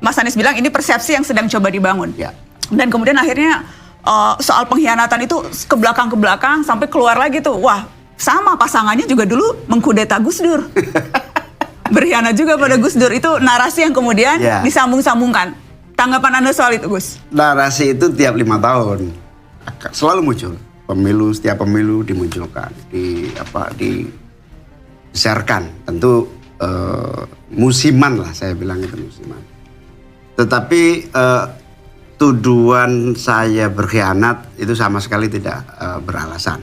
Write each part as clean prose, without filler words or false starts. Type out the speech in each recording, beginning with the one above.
Mas Anies bilang ini persepsi yang sedang coba dibangun. Ya. Dan kemudian akhirnya soal pengkhianatan itu ke belakang sampai keluar lagi tuh. Wah, sama pasangannya juga dulu mengkudeta Gus Dur. Berkhianat juga pada Gus Dur. Itu narasi yang kemudian disambung-sambungkan. Tanggapan Anda soal itu, Gus? Narasi itu tiap 5 tahun selalu muncul. Setiap pemilu dimunculkan, disiarkan. Tentu musiman lah, saya bilang itu musiman. Tetapi tuduhan saya berkhianat itu sama sekali tidak beralasan.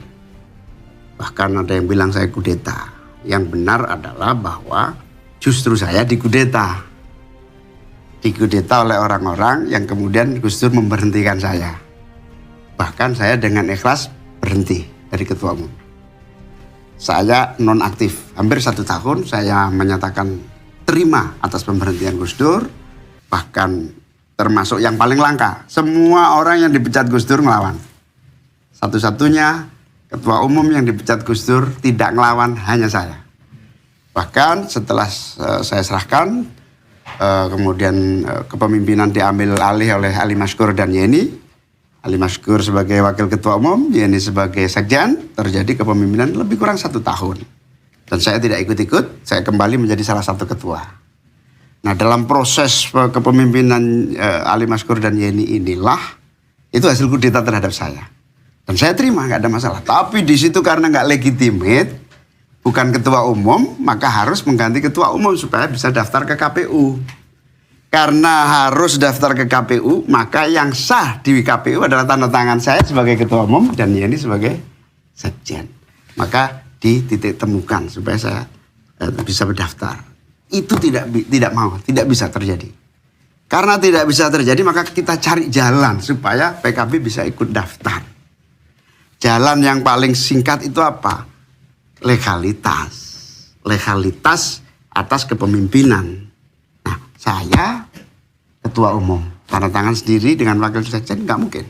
Bahkan ada yang bilang saya kudeta. Yang benar adalah bahwa justru saya dikudeta. Dikudeta oleh orang-orang yang kemudian Gus Dur memberhentikan saya. Bahkan saya dengan ikhlas berhenti dari ketua umum. Saya nonaktif. Hampir 1 tahun saya menyatakan terima atas pemberhentian Gus Dur. Bahkan termasuk yang paling langka. Semua orang yang dipecat Gus Dur ngelawan. Satu-satunya ketua umum yang dipecat Gus Dur tidak ngelawan hanya saya. Bahkan setelah saya serahkan, kemudian kepemimpinan diambil alih oleh Ali Maskur dan Yeni. Ali Maskur sebagai wakil ketua umum, Yeni sebagai sekjen, terjadi kepemimpinan lebih kurang 1 tahun. Dan saya tidak ikut-ikut, saya kembali menjadi salah satu ketua. Nah, dalam proses kepemimpinan Ali Maskur dan Yeni inilah, itu hasil kudeta terhadap saya. Dan saya terima, nggak ada masalah. Tapi di situ karena nggak legitimate, bukan ketua umum, maka harus mengganti ketua umum supaya bisa daftar ke KPU. Karena harus daftar ke KPU, maka yang sah di KPU adalah tanda tangan saya sebagai ketua umum dan Yeni sebagai sekjen. Maka dititik temukan supaya saya bisa berdaftar. Itu tidak bisa terjadi. Karena tidak bisa terjadi, maka kita cari jalan supaya PKB bisa ikut daftar. Jalan yang paling singkat itu apa? Legalitas. Legalitas atas kepemimpinan. Nah, saya ketua umum, tanda tangan sendiri dengan wakil sekjen, nggak mungkin.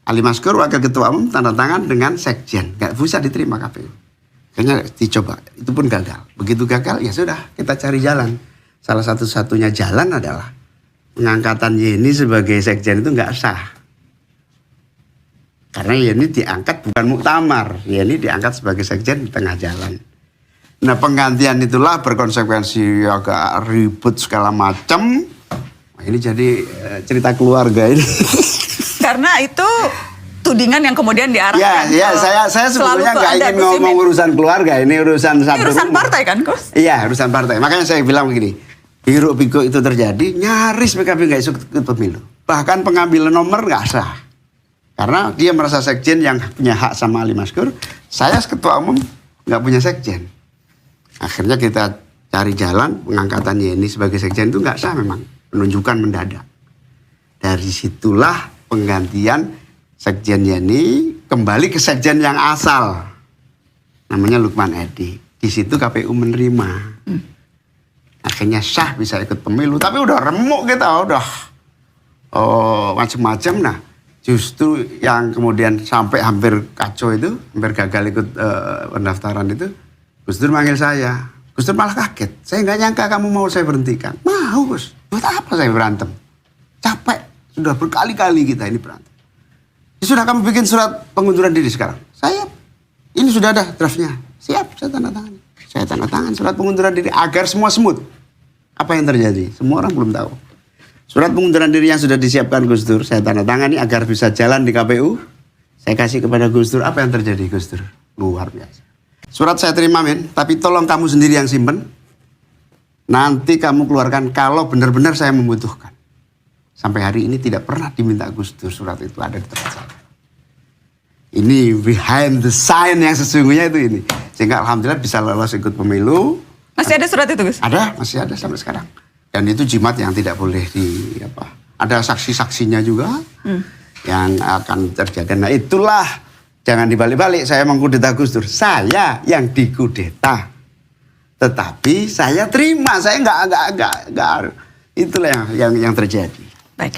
Ali Maskur wakil ketua umum, tanda tangan dengan sekjen, nggak bisa diterima KPU. Kayaknya dicoba, itu pun gagal. Begitu gagal, ya sudah, kita cari jalan. Salah satu-satunya jalan adalah pengangkatan Yeni sebagai sekjen itu nggak sah. Karena Yeni diangkat bukan muktamar, Yeni diangkat sebagai sekjen di tengah jalan. Nah, penggantian itulah berkonsekuensi agak ribut segala macam. Nah, ini jadi cerita keluarga ini. Karena itu tudingan yang kemudian diarahkan. Ya, saya sebetulnya nggak ingin ngomong urusan keluarga, ini urusan satu. Ini urusan partai kan, Gus? Iya, urusan partai. Makanya saya bilang begini, hiruk pikuk itu terjadi, nyaris PKB nggak ikut pemilu. Bahkan pengambilan nomor nggak sah. Karena dia merasa sekjen yang punya hak sama Ali Maskur, saya ketua umum nggak punya sekjen. Akhirnya kita cari jalan, pengangkatan Yeni sebagai sekjen itu nggak sah memang. Penunjukan mendadak. Dari situlah penggantian sekjen Yeni kembali ke sekjen yang asal. Namanya Lukman Edi. Di situ KPU menerima. Akhirnya sah bisa ikut pemilu. Tapi udah remuk kita, udah macem-macem. Nah, justru yang kemudian sampai hampir kacau itu, hampir gagal ikut pendaftaran itu, Gus Dur manggil saya. Gus Dur malah kaget. Saya nggak nyangka kamu mau saya berhentikan. Mau, Gus. Buat apa saya berantem? Capek. Sudah berkali-kali kita ini berantem. Ya sudah, kamu bikin surat pengunduran diri sekarang. Saya, ini sudah ada draftnya. Siap, saya tanda tangan. Saya tanda tangan surat pengunduran diri agar semua smooth. Apa yang terjadi? Semua orang belum tahu. Surat pengunduran diri yang sudah disiapkan Gus Dur, saya tanda tangani agar bisa jalan di KPU. Saya kasih kepada Gus Dur. Apa yang terjadi, Gus Dur? Luar biasa. Surat saya terima, men, tapi tolong kamu sendiri yang simpen. Nanti kamu keluarkan kalau benar-benar saya membutuhkan. Sampai hari ini tidak pernah diminta Gus Dur, surat itu ada di tempat saya. Ini behind the sign yang sesungguhnya itu ini. Sehingga alhamdulillah bisa lolos ikut pemilu. Masih ada surat itu, Gus? Ada, masih ada sampai sekarang. Dan itu jimat yang tidak boleh ada saksi-saksinya juga yang akan terjaga. Nah, itulah. Jangan dibalik-balik, saya mengkudeta Gus Dur. Saya yang dikudeta. Tetapi saya terima, saya enggak. Itulah yang terjadi. Baik.